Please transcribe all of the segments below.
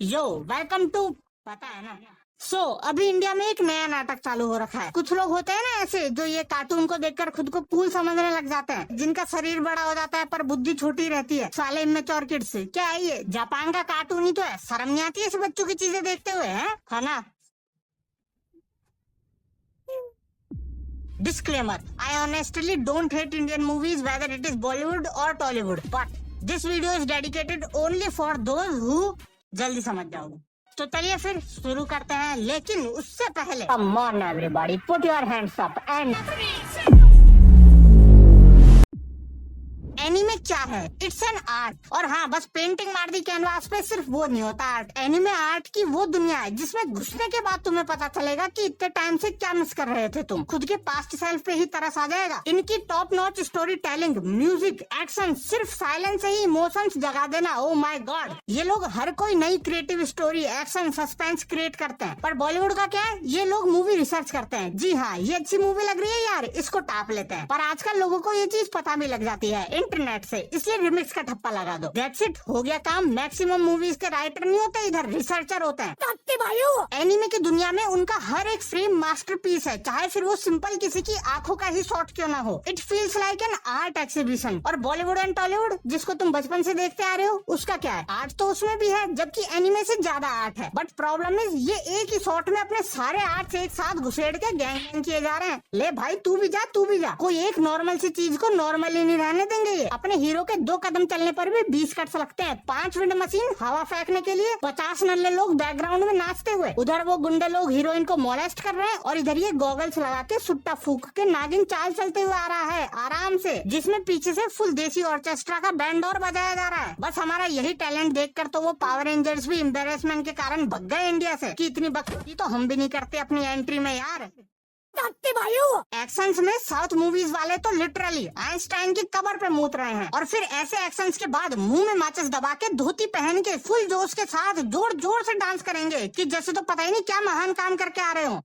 Yo welcome to, पता है ना। अभी इंडिया में एक नया नाटक चालू हो रखा है। कुछ लोग होते हैं ना ऐसे जो ये कार्टून को देखकर खुद को कूल समझने लग जाते हैं, जिनका शरीर बड़ा हो जाता है पर बुद्धि छोटी रहती है। साले इमेच्योर किड्स। क्या है ये जापान का कार्टून ही तो है। शर्म नहीं आती है ऐसे बच्चों की चीजें देखते हुए, है ना। Disclaimer: I honestly don't hate Indian movies, whether it is Bollywood or Tollywood, but this video is dedicated only for those who जल्दी समझ जाओगे। तो चलिए फिर शुरू करते हैं, लेकिन उससे पहले Come on everybody, put your hands up and anime क्या है? It's an art. और हाँ, बस पेंटिंग मार दी कैनवास पे, सिर्फ वो नहीं होता आर्ट। एनीमे आर्ट की वो दुनिया है जिसमें घुसने के बाद तुम्हें पता चलेगा कि इतने टाइम से क्या मिस कर रहे थे तुम। खुद के पास्ट सेल्फ पे ही तरस आ जाएगा। इनकी top notch story telling, music, action, सिर्फ साइलेंस से ही इमोशंस जगा देना। ओ माय गॉड, ये लोग हर कोई नई creative story, action, suspense create करते हैं। पर बॉलीवुड का क्या है, ये लोग मूवी रिसर्च करते हैं। जी हाँ, ये अच्छी मूवी लग रही है यार, इसको टाप लेते हैं। पर आजकल लोगों को ये चीज पता भी लग जाती है इंटरनेट से, इसलिए रिमिक्स का ठप्पा लगा दो। दैट्स इट, हो गया काम। मैक्सिमम मूवीज के राइटर नहीं होते, इधर रिसर्चर होते हैं। एनीमे की दुनिया में उनका हर एक फ्रेम मास्टरपीस है, चाहे फिर वो सिंपल किसी की आंखों का ही शॉट क्यों ना हो। It feels like an art exhibition. और बॉलीवुड एंड टॉलीवुड, जिसको तुम बचपन से देखते आ रहे हो, उसका क्या है? आर्ट तो उसमें भी है, जबकि एनीमे से ज्यादा आर्ट है। बट प्रॉब्लम इज ये एक ही शॉट में अपने सारे आर्ट्स एक साथ घुसेड़ के गैंग किए जा रहे हैं। ले भाई, तू भी जा, तू भी जा। कोई एक नॉर्मल सी चीज को नॉर्मली नहीं रहने देंगे ये। अपने हीरो के 2 कदम चलने पर भी 20 कट्स लगते हैं। 5 विंड मशीन हवा फेंकने के लिए, 50 नल्ले लोग बैकग्राउंड में नाचते हुए। उधर वो गुंडे लोग हीरोइन को मोलेस्ट कर रहे हैं, और इधर ये गॉगल्स लगा के सुट्टा फूक के नागिन चाल चलते हुए आ रहा है आराम से, जिसमें पीछे से फुल देसी ऑर्केस्ट्रा का बैंड और बजाया जा रहा है। बस हमारा यही टैलेंट देखकर तो वो पावर रेंजर्स भी एम्बेरसमेंट के कारण भग गए इंडिया से कि इतनी बकवासी तो हम भी नहीं करते अपनी एंट्री में यार। एक्शंस में साउथ मूवीज वाले तो लिटरली आइंस्टाइन की कबर पे मूत रहे हैं। और फिर ऐसे एक्शंस के बाद मुंह में माचिस दबा के धोती पहन के फुल जोश के साथ जोर जोर से डांस करेंगे कि जैसे तो पता ही नहीं क्या महान काम करके आ रहे हो।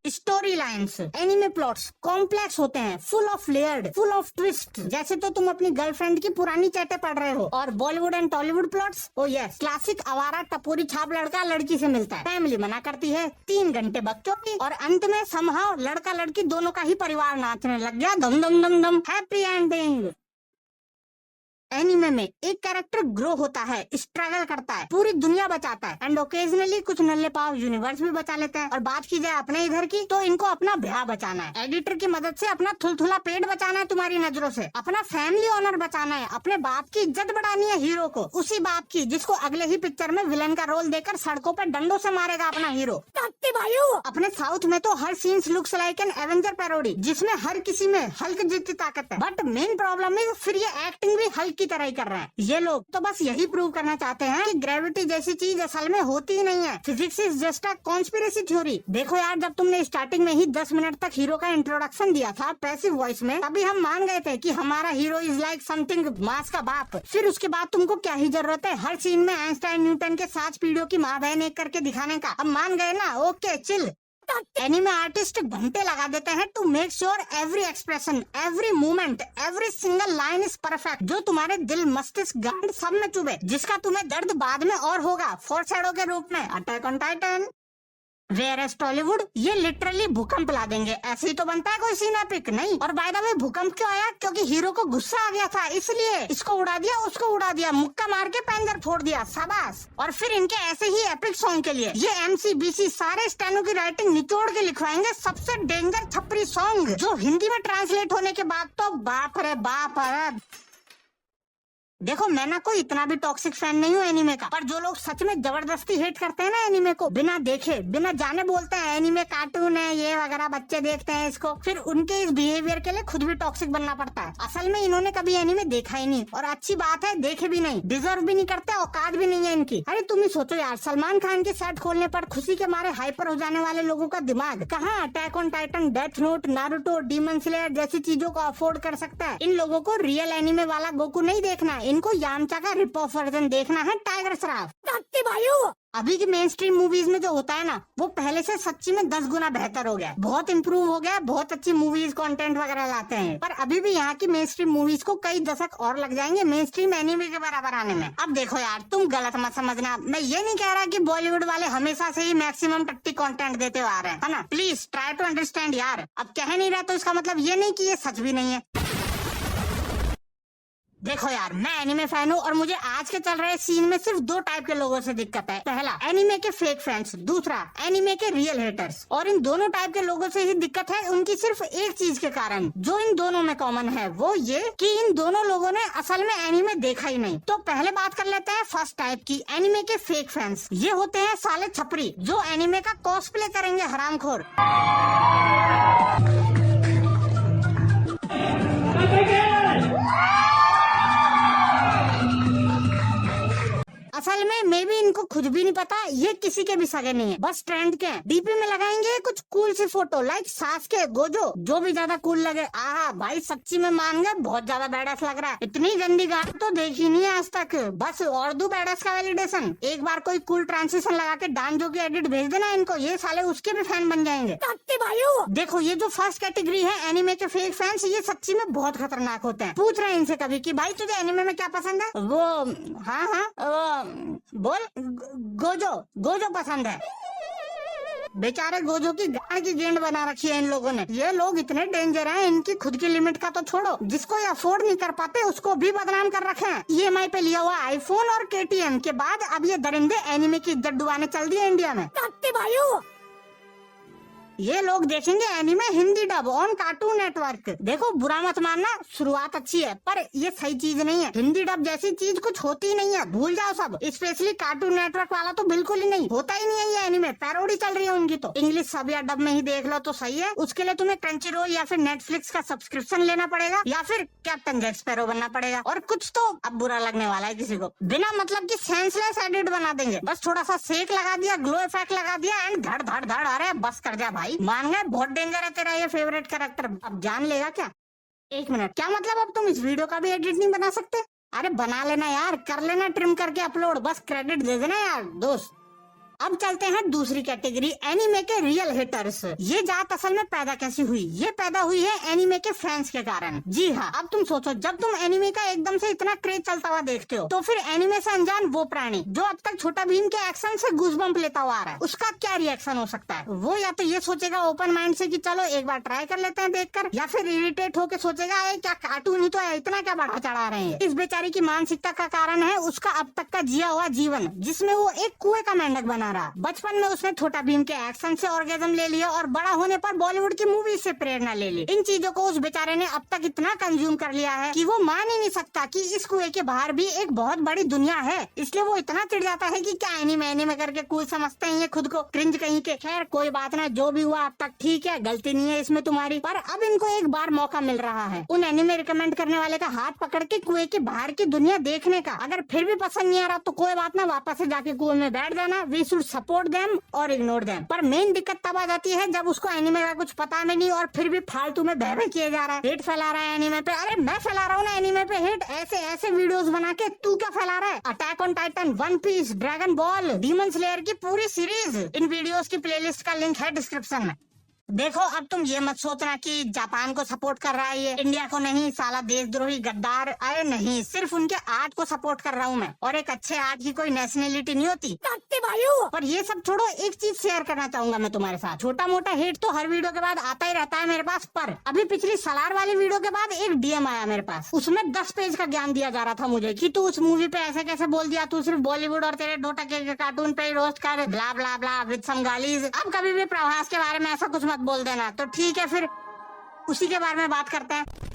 Story lines, anime plots complex होते हैं, full of layered, full of twist, जैसे तो तुम अपनी गर्लफ्रेंड की पुरानी चैटें पढ़ रहे हो। और Bollywood and Tollywood plots, O yes, classic आवारा टपोरी छाप लड़का लड़की से मिलता है, फैमिली मना करती है, 3 घंटे बच्चों की, और अंत में समहाउ लड़का लड़की दोनों का ही परिवार नाचने लग गया, दम दम दम दम, हैप्पी एंडिंग। एनीमे में एक कैरेक्टर ग्रो होता है, स्ट्रगल करता है, पूरी दुनिया बचाता है, एंड ओकेजनली कुछ नल्ले पाव यूनिवर्स भी बचा लेते हैं। और बात की जाए अपने इधर की, तो इनको अपना ब्याह बचाना है, एडिटर की मदद से अपना थुलथुला पेट बचाना है तुम्हारी नजरों से, अपना फैमिली ऑनर बचाना है, अपने बाप की इज्जत बढ़ानी है हीरो को, उसी बाप की जिसको अगले ही पिक्चर में विलन का रोल देकर सड़कों पे डंडों से मारेगा अपना हीरो। अपने साउथ में तो हर scenes looks like an Avenger parody, जिसमें हर किसी में हल्क जितनी ताकत है। बट मेन प्रॉब्लम है फिर ये एक्टिंग भी हल्क की तरह ही कर रहे हैं। ये लोग तो बस यही प्रूव करना चाहते हैं कि ग्रेविटी जैसी चीज असल में होती ही नहीं है। Physics is just a conspiracy theory. देखो यार, जब तुमने स्टार्टिंग में ही 10 मिनट तक हीरो का इंट्रोडक्शन दिया था पैसिव वॉइस में, तभी हम मान गए थे कि हमारा हीरो इज लाइक समथिंग मास का बाप। फिर उसके बाद तुमको क्या ही जरूरत है हर सीन में आइंस्टाइन न्यूटन के 7 पीढ़ियों की माँ बहन एक करके दिखाने का। अब मान गए ना, ओके चिल। एनीमे आर्टिस्ट घंटे लगा देते हैं to make sure every expression, every movement, every single line is perfect, जो तुम्हारे दिल, मस्तिष्क, गांड सब में चुभे, जिसका तुम्हें दर्द बाद में और होगा फोरशैडो के रूप में, attack on Titan. Whereas Tollywood ये लिटरली भूकंप ला देंगे। ऐसे ही तो बनता है कोई सीन एपिक नहीं। और बाय द वे, भूकंप क्यों आया? क्योंकि हीरो को गुस्सा आ गया था, इसलिए इसको उड़ा दिया, उसको उड़ा दिया, मुक्का मार के पैंजर फोड़ दिया, शाबाश। और फिर इनके ऐसे ही एपिक सॉन्ग के लिए ये MCBC सारे स्टैनो की राइटिंग निचोड़ के लिखवाएंगे सबसे डेंजर छपरी सॉन्ग, जो हिंदी में ट्रांसलेट होने के बाद तो बाप रे बाप रे। देखो, मैं ना कोई इतना भी टॉक्सिक फैन नहीं हूँ एनीमे का, पर जो लोग सच में जबरदस्ती हेट करते हैं ना एनीमे को, बिना देखे बिना जाने बोलते हैं एनीमे कार्टून है ये वगैरह, बच्चे देखते हैं इसको, फिर उनके इस बिहेवियर के लिए खुद भी टॉक्सिक बनना पड़ता है। असल में इन्होंने कभी एनीमे देखा ही नहीं, और अच्छी बात है देखे भी नहीं, डिजर्व भी नहीं करते, औकात भी नहीं है इनकी। अरे तुम ही सोचो यार, सलमान खान के सेट खोलने पर खुशी के मारे हाइपर हो जाने वाले लोगों का दिमाग कहाँ attack on Titan, death note, Naruto, demon slayer जैसी चीजों को अफोर्ड कर सकता है। इन लोगों को रियल एनीमे वाला गोकू नहीं देखना, इनको यामचा का रिप ऑफ वर्जन देखना है, टाइगर श्रॉफ। अभी की मेन स्ट्रीम मूवीज में जो होता है ना, वो पहले से सच्ची में 10 गुना बेहतर हो गया है, बहुत इंप्रूव हो गया है, बहुत अच्छी मूवीज कंटेंट वगैरह लाते हैं। पर अभी भी यहाँ की मेन स्ट्रीम मूवीज को कई दशक और लग जाएंगे मेन स्ट्रीम एनिमे के बराबर आने में। अब देखो यार, तुम गलत मत समझना, मैं ये नहीं कह रहा कि बॉलीवुड वाले हमेशा से ही मैक्सिमम टट्टी कंटेंट देते आ रहे हैं, है ना। प्लीज ट्राई टू अंडरस्टैंड यार। अब कह नहीं रहा तो इसका मतलब ये नहीं कि ये सच भी नहीं है। देखो यार, मैं एनिमे फैन हूँ और मुझे आज के चल रहे सीन में सिर्फ 2 टाइप के लोगों से दिक्कत है। पहला, एनिमे के फेक फैंस, दूसरा एनिमे के रियल हेटर्स। और इन दोनों टाइप के लोगों से ही दिक्कत है उनकी सिर्फ एक चीज के कारण, जो इन दोनों में कॉमन है, वो ये कि इन दोनों लोगों ने असल में एनिमे देखा ही नहीं। तो पहले बात कर लेते हैं फर्स्ट टाइप की, एनिमे के फेक फैंस। ये होते हैं साले छपरी, जो एनिमे का कॉस्प्ले करेंगे, हरामखोर। असल में मे भी इनको खुद भी नहीं पता ये किसी के भी सगे नहीं है, बस ट्रेंड के। डीपी में लगाएंगे कुछ कूल सी फोटो, लाइक सास्के, गोजो, जो भी ज्यादा कूल लगे। आहा भाई, सच्ची में मान गए, बहुत ज्यादा बैडस लग रहा है। इतनी गंदी गाड़ी तो देखी नहीं है आज तक। बस और दो बैडस का वैलिडेशन। एक बार कोई कूल ट्रांसिशन लगा के डांजो की एडिट भेज देना इनको, ये साले उसके भी फैन बन जाएंगे। देखो, ये जो फर्स्ट कैटेगरी है एनिमे के फेक फैंस, ये सच्ची में बहुत खतरनाक होते हैं। पूछ रहे हैं इनसे कभी कि भाई तुझे एनिमे में क्या पसंद है? वो हाँ वो बोल, गोजो पसंद है। बेचारे गोजो की गाड़ की गेंद बना रखी है इन लोगों ने। ये लोग इतने डेंजर हैं, इनकी खुद की लिमिट का तो छोड़ो, जिसको ये अफोर्ड नहीं कर पाते उसको भी बदनाम कर रखे हैं। EMI पे लिया हुआ आईफोन और KTM के बाद अब ये दरिंदे एनिमे की इज्जत डुबाने चल दिए इंडिया में। ये लोग देखेंगे anime Hindi dub on cartoon network. देखो, बुरा मत मानना, शुरुआत अच्छी है पर ये सही चीज नहीं है। हिंदी डब जैसी चीज कुछ होती ही नहीं है, भूल जाओ सब। स्पेशली कार्टून नेटवर्क वाला तो बिल्कुल ही नहीं होता ही नहीं है। ये एनिमे पैरोडी चल रही है उनकी तो। इंग्लिश सब या डब में ही देख लो तो सही है। उसके लिए तुम्हें क्रंचीरोल या फिर नेटफ्लिक्स का सब्सक्रिप्शन लेना पड़ेगा या फिर कैप्टन जैक स्पैरो बनना पड़ेगा। और कुछ तो अब बुरा लगने वाला है किसी को, बिना मतलब की सेंसलेस एडिट बना देंगे। बस थोड़ा सा सेक लगा दिया, ग्लो इफेक्ट लगा दिया एंड धड़ धड़ धड़। अरे बस कर जा भाई, मान गए बहुत डेंजर है तेरा ये फेवरेट कैरेक्टर। अब जान लेगा क्या? एक मिनट, क्या मतलब अब तुम इस वीडियो का भी एडिट नहीं बना सकते? अरे बना लेना यार, कर लेना ट्रिम करके अपलोड, बस क्रेडिट दे देना यार दोस्त। अब चलते हैं दूसरी कैटेगरी, एनिमे के रियल हेटर्स। ये जात असल में पैदा कैसी हुई? ये पैदा हुई है एनिमे के फैंस के कारण। जी हाँ, अब तुम सोचो, जब तुम एनिमे का एकदम से इतना क्रेज चलता हुआ देखते हो, तो फिर एनिमे से अनजान वो प्राणी जो अब तक छोटा भीम के एक्शन से गूज़बम्प लेता हुआ आ रहा है, उसका क्या रिएक्शन हो सकता है? वो या तो ये सोचेगा ओपन माइंड से कि चलो एक बार ट्राई कर लेते हैं देखकर, या फिर इरिटेट होकर सोचेगा क्या कार्टून ही तो है, इतना क्या बढ़ा चढ़ा रहे हैं। इस बेचारी की मानसिकता का कारण है उसका अब तक का जिया हुआ जीवन, जिसमें वो एक कुएं का मेंढक बना रहा। बचपन में उसने छोटा भीम के एक्शन से ऑर्गेजम ले लिया और बड़ा होने पर बॉलीवुड की मूवी से प्रेरणा ले ली। इन चीजों को उस बेचारे ने अब तक इतना कंज्यूम कर लिया है कि वो मान ही नहीं सकता कि इस कुएं के बाहर भी एक बहुत बड़ी दुनिया है। इसलिए वो इतना चिढ़ जाता है कि क्या एनिमे करके कूल समझते हैं ये खुद को, क्रिंज कहीं के। खैर कोई बात ना, जो भी हुआ अब तक ठीक है, गलती नहीं है इसमें तुम्हारी। पर अब इनको एक बार मौका मिल रहा है उन एनिमे रिकमेंड करने वाले का हाथ पकड़ के कुएं के बाहर की दुनिया देखने का। अगर फिर भी पसंद नहीं आ रहा तो कोई बात ना, वापस से जाके कुएं में बैठ जाना। वी शुड सपोर्ट देम और इग्नोर देम। पर मेन दिक्कत तब आ जाती है जब उसको एनिमे का कुछ पता नहीं और फिर भी फालतू में बहबह किए जा रहा है, हेट फैला रहा है एनिमे पे। अरे मैं फैला रहा हूँ ना एनिमे पे हेट, ऐसे वीडियोस बना के तू क्या फैला रहा है? Attack on Titan, One Piece, Dragon Ball, Demon Slayer की पूरी सीरीज, इन वीडियोस की प्लेलिस्ट का लिंक है डिस्क्रिप्शन में। देखो, अब तुम ये मत सोचना कि जापान को सपोर्ट कर रहा है ये, इंडिया को नहीं, साला देशद्रोही गद्दार। अरे नहीं, सिर्फ उनके आर्ट को सपोर्ट कर रहा हूँ मैं, और एक अच्छे आर्ट की कोई नेशनलिटी नहीं होती। पर ये सब छोड़ो, एक चीज शेयर करना चाहूंगा मैं तुम्हारे साथ। छोटा मोटा हेट तो हर वीडियो के बाद आता ही रहता है मेरे पास, पर अभी पिछली सलार वाली वीडियो के बाद एक DM आया मेरे पास। उसमें 10 पेज का ज्ञान दिया जा रहा था मुझे कि तू उस मूवी पे ऐसे कैसे बोल दिया, तू सिर्फ बॉलीवुड और तेरे 2 टके के कार्टून पे रोस्ट कर, ब्ला ब्ला ब्ला विद सम गालीज। अब कभी भी प्रभास के बारे में ऐसा कुछ मत बोल देना। तो ठीक है, फिर उसी के बारे में बात करते हैं।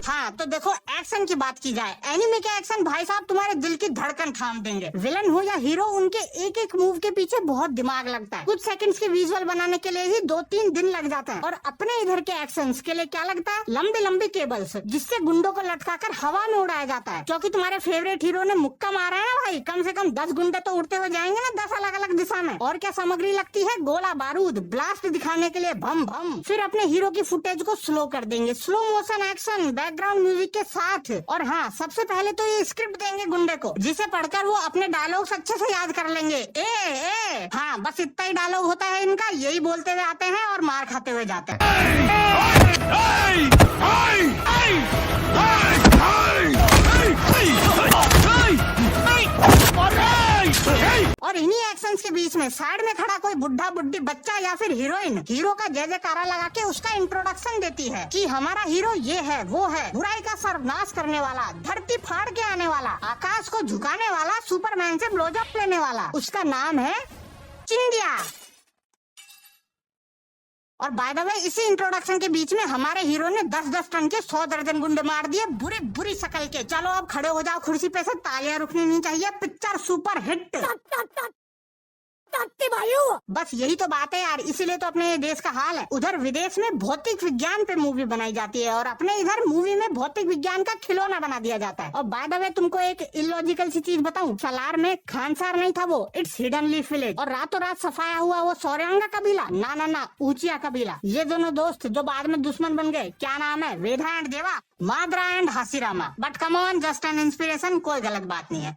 हाँ तो देखो, एक्शन की बात की जाए, एनिमे के एक्शन भाई साहब तुम्हारे दिल की धड़कन थाम देंगे। विलन हो या हीरो, उनके एक एक मूव के पीछे बहुत दिमाग लगता है। कुछ सेकंड्स के विजुअल बनाने के लिए ही 2-3 दिन लग जाते हैं। और अपने इधर के एक्शंस के लिए क्या लगता है? लंबी लंबी केबल्स, जिससे गुंडों को लटकाकर हवा में उड़ाया जाता है। क्योंकि तुम्हारे फेवरेट हीरो ने मुक्का मारा है ना भाई, कम से कम 10 गुंडे तो उड़ते हुए जाएंगे ना 10 अलग अलग दिशा में। और क्या सामग्री लगती है? गोला बारूद, ब्लास्ट दिखाने के लिए भम भम। फिर अपने हीरो की फुटेज को स्लो कर देंगे, slow motion action, back background music के साथ। और हाँ, सबसे पहले तो ये स्क्रिप्ट देंगे गुंडे को, जिसे पढ़कर वो अपने डायलॉग्स अच्छे से याद कर लेंगे। ए हाँ, बस इतना ही डायलॉग होता है इनका, यही बोलते हुए आते हैं और मार खाते हुए जाते हैं। और इन्हीं एक्शंस के बीच में साइड में खड़ा कोई बुढ़ा बुढ़ी बच्चा या फिर हीरोइन हीरो का जय जयकारा लगा के उसका इंट्रोडक्शन देती है कि हमारा हीरो ये है, वो है, बुराई का सर्वनाश करने वाला, धरती फाड़ के आने वाला, आकाश को झुकाने वाला, सुपरमैन से ब्लोजअप लेने वाला। उसका नाम है चिंदिया। और बाय द वे, इसी इंट्रोडक्शन के बीच में हमारे हीरो ने 10-10 टन के 100 दर्जन गुंडे मार दिए, बुरी बुरी शक्ल के। चलो अब खड़े हो जाओ कुर्सी पे से, तालियां रुकनी नहीं चाहिए, पिक्चर सुपर हिट। बस यही तो बात है यार, इसीलिए तो अपने देश का हाल है। उधर विदेश में भौतिक विज्ञान पे मूवी बनाई जाती है और अपने इधर मूवी में भौतिक विज्ञान का खिलौना बना दिया जाता है। और बाय द वे, तुमको एक इलॉजिकल सी चीज बताऊं, सलार में खानसार नहीं था वो, इट्स हिडन लीफ विलेज। और रातों रात सफाया हुआ वो सौर्यांगा कबीला, ना ऊंचिया कबीला। ये दोनों दोस्त जो बाद में दुश्मन बन गए, क्या नाम है, Vedha and Deva, Madara and Hashirama. But come on, just an inspiration, कोई गलत बात नहीं है।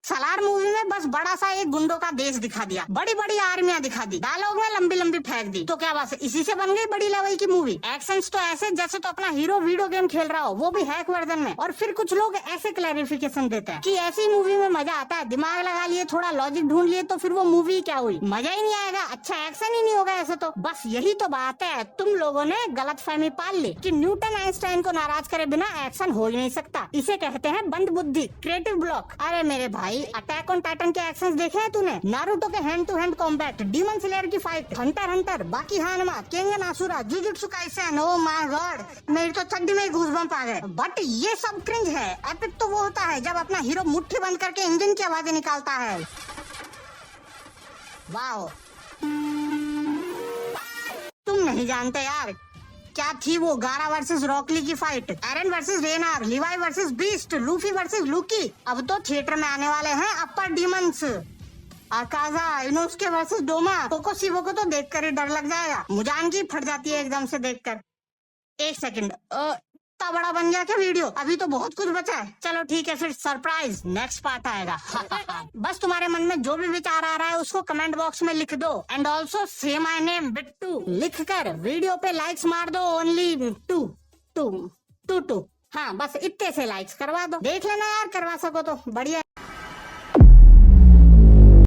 सलार मूवी में बस बड़ा सा एक गुंडों का देश दिखा दिया, बड़ी बड़ी आर्मियां दिखा दी, डायलॉग में लंबी लंबी फेंक दी, तो क्या बस इसी से बन गई बड़ी लेवल की मूवी। एक्शंस तो ऐसे जैसे तो अपना हीरो वीडियो गेम खेल रहा हो, वो भी हैक वर्जन में। और फिर कुछ लोग ऐसे क्लैरिफिकेशन देते हैं कि ऐसी मूवी में मजा आता है, दिमाग लगा लिए, थोड़ा लॉजिक ढूंढ लिए तो फिर वो मूवी क्या हुई, मजा ही नहीं आएगा, अच्छा एक्शन ही नहीं होगा ऐसे तो। बस यही तो बात है, तुम लोगों ने गलतफहमी पाल ली कि न्यूटन आइंस्टाइन को नाराज करे बिना एक्शन हो ही नहीं सकता। इसे कहते हैं बंद बुद्धि, क्रिएटिव ब्लॉक। अरे मेरे भाई, अटैक ऑन टाइटन के एक्शंस देखे हैं तूने? नारुतो के hand to hand combat, Demon Slayer की fight, Hunter, Baki Hanma, Kengan Ashura, Jujutsu Kaisen, oh my God, मेरी तो चड्डी में घूसबम्प आ गए। बट ये सब क्रिंज है। एपिक तो वो होता है जब अपना हीरो मुट्ठी बंद करके इंजन की आवाजें निकालता है। वाओ, तुम नहीं जानते यार, क्या थी वो गारा वर्सेस रॉकली की fight, Eren versus Reiner, Levi versus beast, Luffy versus Lucci. अब तो थिएटर में आने वाले हैं upper demons, Akaza, Inosuke versus Doma. Kokushibo को तो देखकर ही डर लग जाएगा, मुजान की फट जाती है एकदम से देखकर। एक सेकंड, इतना बड़ा बन गया क्या वीडियो? अभी तो बहुत कुछ बचा है। चलो ठीक है, फिर सरप्राइज नेक्स्ट पार्ट आएगा। बस तुम्हारे मन में जो भी विचार आ रहा है उसको कमेंट बॉक्स में लिख दो, and also say my name Bittu लिखकर वीडियो पे लाइक्स मार दो, ओनली टू। हाँ, बस इतने से लाइक्स करवा दो, देख लेना यार, करवा सको तो बढ़िया।